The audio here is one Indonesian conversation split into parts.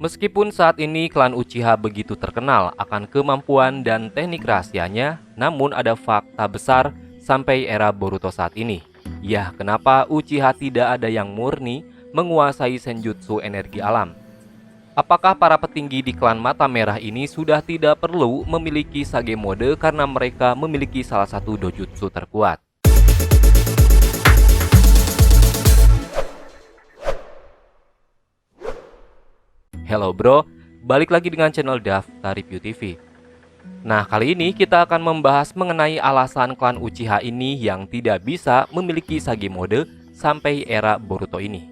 Meskipun saat ini klan Uchiha begitu terkenal akan kemampuan dan teknik rahasianya, namun ada fakta besar sampai era Boruto saat ini. Ya, kenapa Uchiha tidak ada yang murni menguasai senjutsu energi alam? Apakah para petinggi di klan Mata Merah ini sudah tidak perlu memiliki Sage Mode karena mereka memiliki salah satu dojutsu terkuat? Hello bro, balik lagi dengan channel Daftar Review TV. Nah, kali ini kita akan membahas mengenai alasan klan Uchiha ini yang tidak bisa memiliki Sage Mode sampai era Boruto ini.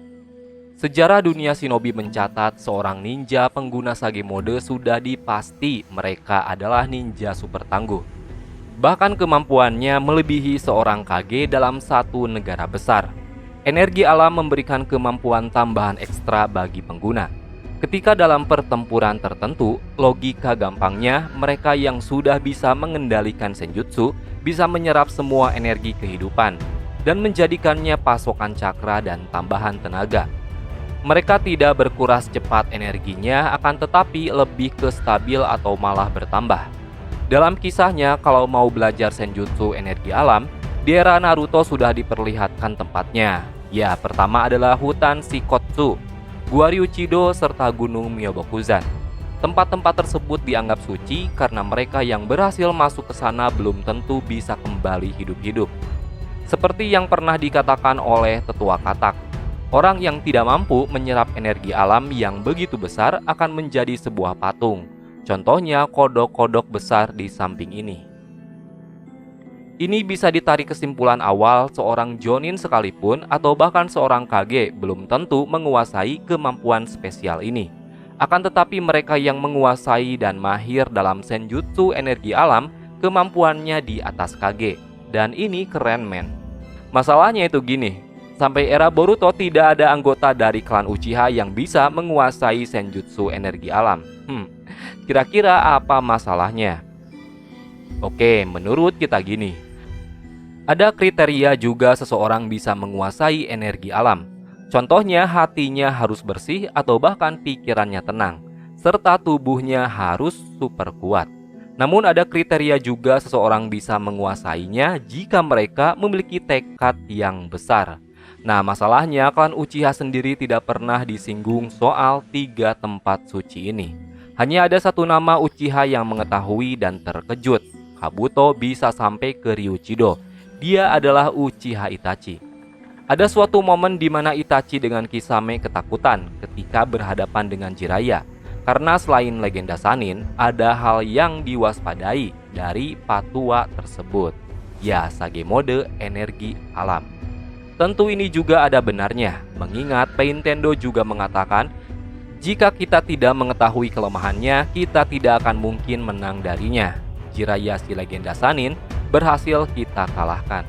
Sejarah dunia shinobi mencatat seorang ninja pengguna Sage Mode sudah dipasti mereka adalah ninja super tangguh. Bahkan kemampuannya melebihi seorang Kage dalam satu negara besar. Energi alam memberikan kemampuan tambahan ekstra bagi pengguna. Ketika dalam pertempuran tertentu, logika gampangnya mereka yang sudah bisa mengendalikan senjutsu bisa menyerap semua energi kehidupan dan menjadikannya pasokan cakra dan tambahan tenaga. Mereka tidak berkuras cepat energinya, akan tetapi lebih ke stabil atau malah bertambah. Dalam kisahnya, kalau mau belajar senjutsu energi alam, di era Naruto sudah diperlihatkan tempatnya. Ya, pertama adalah hutan Shikotsu, Gua Ryuchido, serta Gunung Myobokuzan. Tempat-tempat tersebut dianggap suci karena mereka yang berhasil masuk ke sana belum tentu bisa kembali hidup-hidup. Seperti yang pernah dikatakan oleh tetua Katak, orang yang tidak mampu menyerap energi alam yang begitu besar akan menjadi sebuah patung. Contohnya kodok-kodok besar di samping ini. Ini bisa ditarik kesimpulan awal seorang Jonin sekalipun atau bahkan seorang Kage belum tentu menguasai kemampuan spesial ini. Akan tetapi mereka yang menguasai dan mahir dalam senjutsu energi alam, kemampuannya di atas Kage. Dan ini keren men. Masalahnya itu gini, sampai era Boruto tidak ada anggota dari klan Uchiha yang bisa menguasai senjutsu energi alam. Kira-kira apa masalahnya? Oke, menurut kita gini. Ada kriteria juga seseorang bisa menguasai energi alam. Contohnya hatinya harus bersih atau bahkan pikirannya tenang, serta tubuhnya harus super kuat. Namun ada kriteria juga seseorang bisa menguasainya jika mereka memiliki tekad yang besar. Nah, masalahnya klan Uchiha sendiri tidak pernah disinggung soal 3 tempat suci ini. Hanya ada satu nama Uchiha yang mengetahui dan terkejut. Kabuto bisa sampai ke Ryuchido. Dia adalah Uchiha Itachi. Ada suatu momen di mana Itachi dengan Kisame ketakutan ketika berhadapan dengan Jiraiya. Karena selain legenda Sannin, ada hal yang diwaspadai dari patua tersebut. Ya, Sage Mode energi alam. Tentu ini juga ada benarnya, mengingat Paintendo juga mengatakan, jika kita tidak mengetahui kelemahannya, kita tidak akan mungkin menang darinya. Jiraiya si legenda Sannin berhasil kita kalahkan.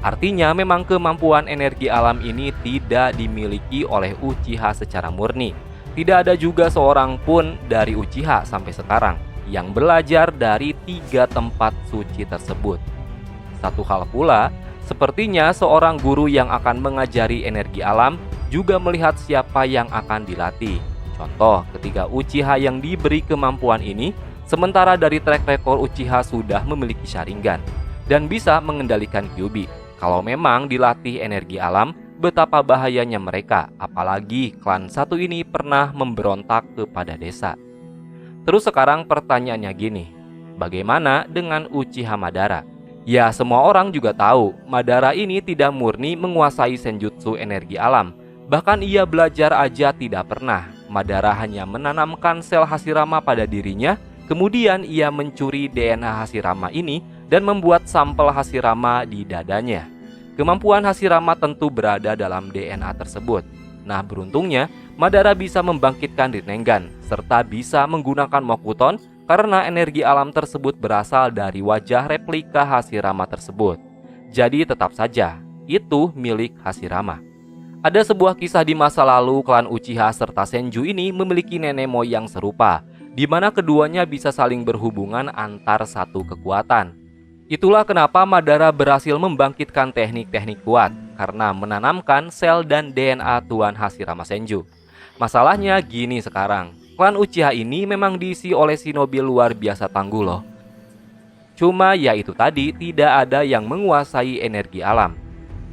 Artinya memang kemampuan energi alam ini tidak dimiliki oleh Uchiha secara murni. Tidak ada juga seorang pun dari Uchiha sampai sekarang yang belajar dari 3 tempat suci tersebut. Satu hal pula, sepertinya seorang guru yang akan mengajari energi alam juga melihat siapa yang akan dilatih. Contoh, ketika Uchiha yang diberi kemampuan ini, sementara dari track record Uchiha sudah memiliki Sharingan dan bisa mengendalikan Kyuubi. Kalau memang dilatih energi alam, betapa bahayanya mereka, apalagi klan satu ini pernah memberontak kepada desa. Terus sekarang pertanyaannya gini, bagaimana dengan Uchiha Madara? Ya, semua orang juga tahu, Madara ini tidak murni menguasai senjutsu energi alam. Bahkan ia belajar aja tidak pernah. Madara hanya menanamkan sel Hashirama pada dirinya. Kemudian ia mencuri DNA Hashirama ini dan membuat sampel Hashirama di dadanya. Kemampuan Hashirama tentu berada dalam DNA tersebut. Nah, beruntungnya Madara bisa membangkitkan Rinnegan serta bisa menggunakan Mokuton karena energi alam tersebut berasal dari wajah replika Hashirama tersebut. Jadi tetap saja itu milik Hashirama. Ada sebuah kisah di masa lalu klan Uchiha serta Senju ini memiliki nenek moyang serupa, di mana keduanya bisa saling berhubungan antar satu kekuatan. Itulah kenapa Madara berhasil membangkitkan teknik-teknik kuat, karena menanamkan sel dan DNA Tuan Hashirama Senju. Masalahnya gini sekarang, klan Uchiha ini memang diisi oleh shinobi luar biasa tangguh loh. Cuma ya itu tadi, tidak ada yang menguasai energi alam.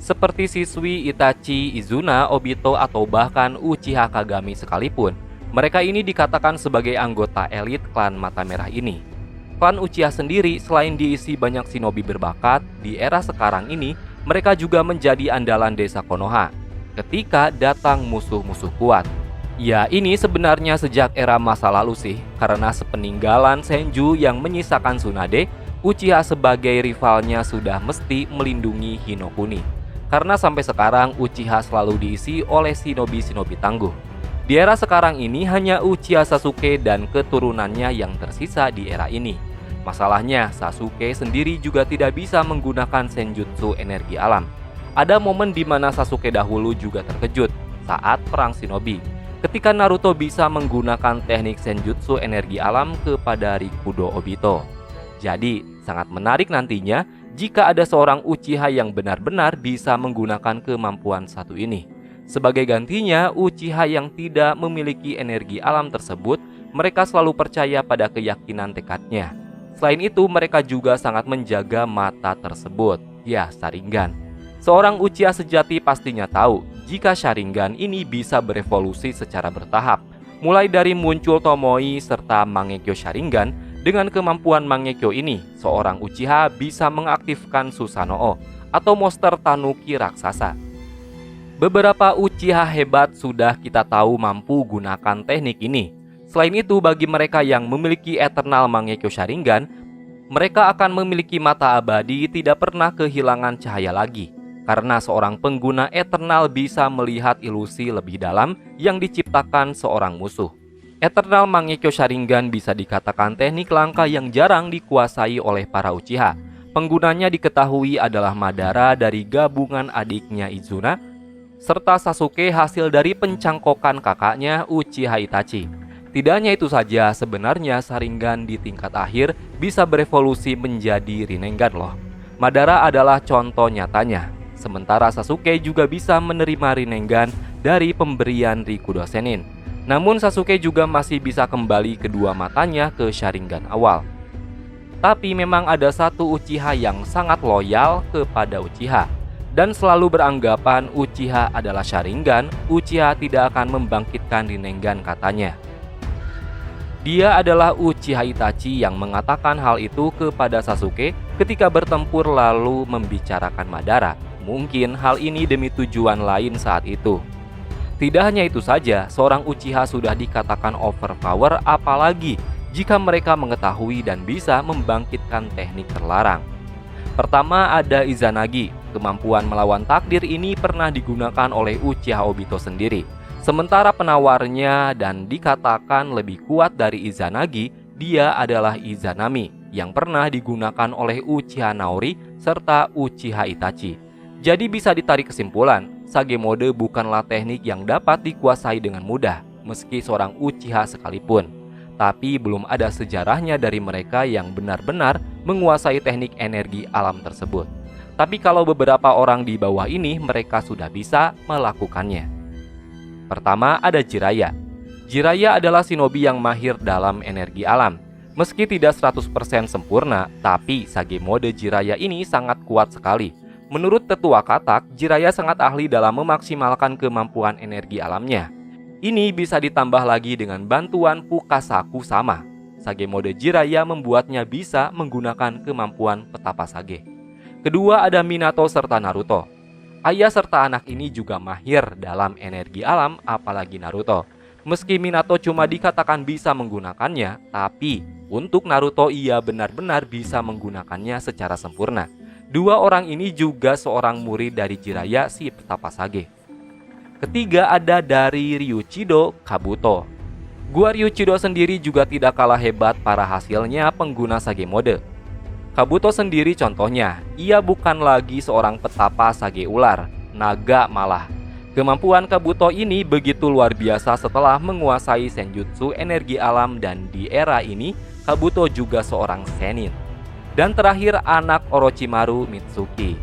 Seperti siswi Itachi, Izuna, Obito, atau bahkan Uchiha Kagami sekalipun, mereka ini dikatakan sebagai anggota elit klan Mata Merah ini. Klan Uchiha sendiri selain diisi banyak shinobi berbakat, di era sekarang ini mereka juga menjadi andalan desa Konoha ketika datang musuh-musuh kuat. Ya, ini sebenarnya sejak era masa lalu sih, karena sepeninggalan Senju yang menyisakan Tsunade, Uchiha sebagai rivalnya sudah mesti melindungi Hinokuni. Karena sampai sekarang Uchiha selalu diisi oleh shinobi-shinobi tangguh. Di era sekarang ini hanya Uchiha Sasuke dan keturunannya yang tersisa di era ini. Masalahnya, Sasuke sendiri juga tidak bisa menggunakan senjutsu energi alam. Ada momen di mana Sasuke dahulu juga terkejut saat perang shinobi, ketika Naruto bisa menggunakan teknik senjutsu energi alam kepada Rikudo Obito. Jadi, sangat menarik nantinya jika ada seorang Uchiha yang benar-benar bisa menggunakan kemampuan satu ini. Sebagai gantinya, Uchiha yang tidak memiliki energi alam tersebut, mereka selalu percaya pada keyakinan tekadnya. Selain itu, mereka juga sangat menjaga mata tersebut, ya Sharingan. Seorang Uchiha sejati pastinya tahu jika Sharingan ini bisa berevolusi secara bertahap, mulai dari muncul Tomoe serta Mangekyo Sharingan. Dengan kemampuan Mangekyo ini, seorang Uchiha bisa mengaktifkan Susanoo atau monster tanuki raksasa. Beberapa Uchiha hebat sudah kita tahu mampu gunakan teknik ini. Selain itu, bagi mereka yang memiliki Eternal Mangekyo Sharingan, mereka akan memiliki mata abadi tidak pernah kehilangan cahaya lagi. Karena seorang pengguna Eternal bisa melihat ilusi lebih dalam yang diciptakan seorang musuh. Eternal Mangekyo Sharingan bisa dikatakan teknik langka yang jarang dikuasai oleh para Uchiha. Penggunanya diketahui adalah Madara dari gabungan adiknya Izuna, serta Sasuke hasil dari pencangkokan kakaknya Uchiha Itachi. Tidak hanya itu saja, sebenarnya Sharingan di tingkat akhir bisa berevolusi menjadi Rinnegan loh. Madara adalah contoh nyatanya. Sementara Sasuke juga bisa menerima Rinnegan dari pemberian Rikudo Sennin. Namun Sasuke juga masih bisa kembali kedua matanya ke Sharingan awal. Tapi memang ada satu Uchiha yang sangat loyal kepada Uchiha dan selalu beranggapan Uchiha adalah Sharingan, Uchiha tidak akan membangkitkan Rinnegan katanya. Dia adalah Uchiha Itachi yang mengatakan hal itu kepada Sasuke ketika bertempur lalu membicarakan Madara. Mungkin hal ini demi tujuan lain saat itu. Tidak hanya itu saja, seorang Uchiha sudah dikatakan overpower apalagi jika mereka mengetahui dan bisa membangkitkan teknik terlarang. Pertama ada Izanagi. Kemampuan melawan takdir ini pernah digunakan oleh Uchiha Obito sendiri. Sementara penawarnya dan dikatakan lebih kuat dari Izanagi, dia adalah Izanami yang pernah digunakan oleh Uchiha Naori serta Uchiha Itachi. Jadi bisa ditarik kesimpulan, Sage Mode bukanlah teknik yang dapat dikuasai dengan mudah, meski seorang Uchiha sekalipun. Tapi belum ada sejarahnya dari mereka yang benar-benar menguasai teknik energi alam tersebut. Tapi kalau beberapa orang di bawah ini, mereka sudah bisa melakukannya. Pertama ada Jiraiya. Jiraiya adalah shinobi yang mahir dalam energi alam. Meski tidak 100% sempurna, tapi Sage Mode Jiraiya ini sangat kuat sekali. Menurut tetua katak, Jiraiya sangat ahli dalam memaksimalkan kemampuan energi alamnya. Ini bisa ditambah lagi dengan bantuan Fukasaku sama. Sage Mode Jiraiya membuatnya bisa menggunakan kemampuan petapa Sage. Kedua ada Minato serta Naruto. Ayah serta anak ini juga mahir dalam energi alam, apalagi Naruto. Meski Minato cuma dikatakan bisa menggunakannya, tapi untuk Naruto ia benar-benar bisa menggunakannya secara sempurna. Dua orang ini juga seorang murid dari Jiraiya si petapa Sage. Ketiga ada dari Ryuichido Kabuto. Gua Ryuichido sendiri juga tidak kalah hebat para hasilnya pengguna Sage Mode. Kabuto sendiri contohnya, ia bukan lagi seorang petapa Sage ular, naga malah. Kemampuan Kabuto ini begitu luar biasa setelah menguasai senjutsu energi alam, dan di era ini Kabuto juga seorang Sennin. Dan terakhir anak Orochimaru Mitsuki.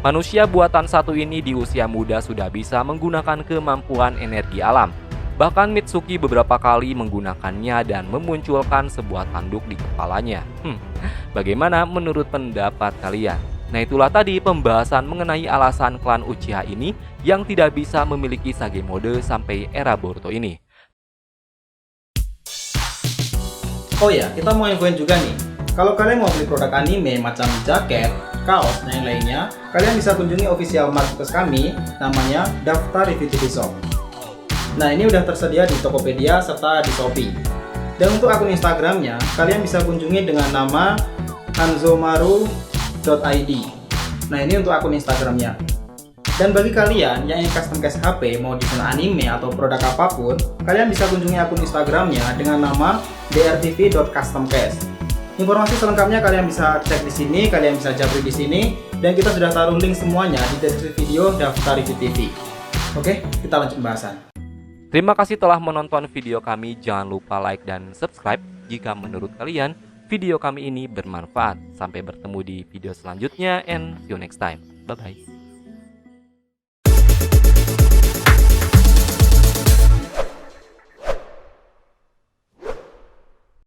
Manusia buatan satu ini di usia muda sudah bisa menggunakan kemampuan energi alam. Bahkan Mitsuki beberapa kali menggunakannya dan memunculkan sebuah tanduk di kepalanya. Bagaimana menurut pendapat kalian? Nah, itulah tadi pembahasan mengenai alasan klan Uchiha ini yang tidak bisa memiliki Sage mode sampai era Boruto ini. Oh ya, kita mau infoin juga nih. Kalau kalian mau beli produk anime macam jaket, kaos, dan yang lainnya, kalian bisa kunjungi official marketplace kami, namanya Daftar Review TV Shop. Nah, ini udah tersedia di Tokopedia serta di Shopee. Dan untuk akun Instagramnya, kalian bisa kunjungi dengan nama hanzomaru.id. Nah, ini untuk akun Instagramnya. Dan bagi kalian yang ingin custom case HP, mau desain anime atau produk apapun, kalian bisa kunjungi akun Instagramnya dengan nama drtv.customcase. Informasi selengkapnya kalian bisa cek di sini, kalian bisa japri di sini, dan kita sudah taruh link semuanya di deskripsi video Daftar Review TV. Oke, kita lanjut pembahasan. Terima kasih telah menonton video kami. Jangan lupa like dan subscribe jika menurut kalian video kami ini bermanfaat. Sampai bertemu di video selanjutnya and see you next time. Bye bye.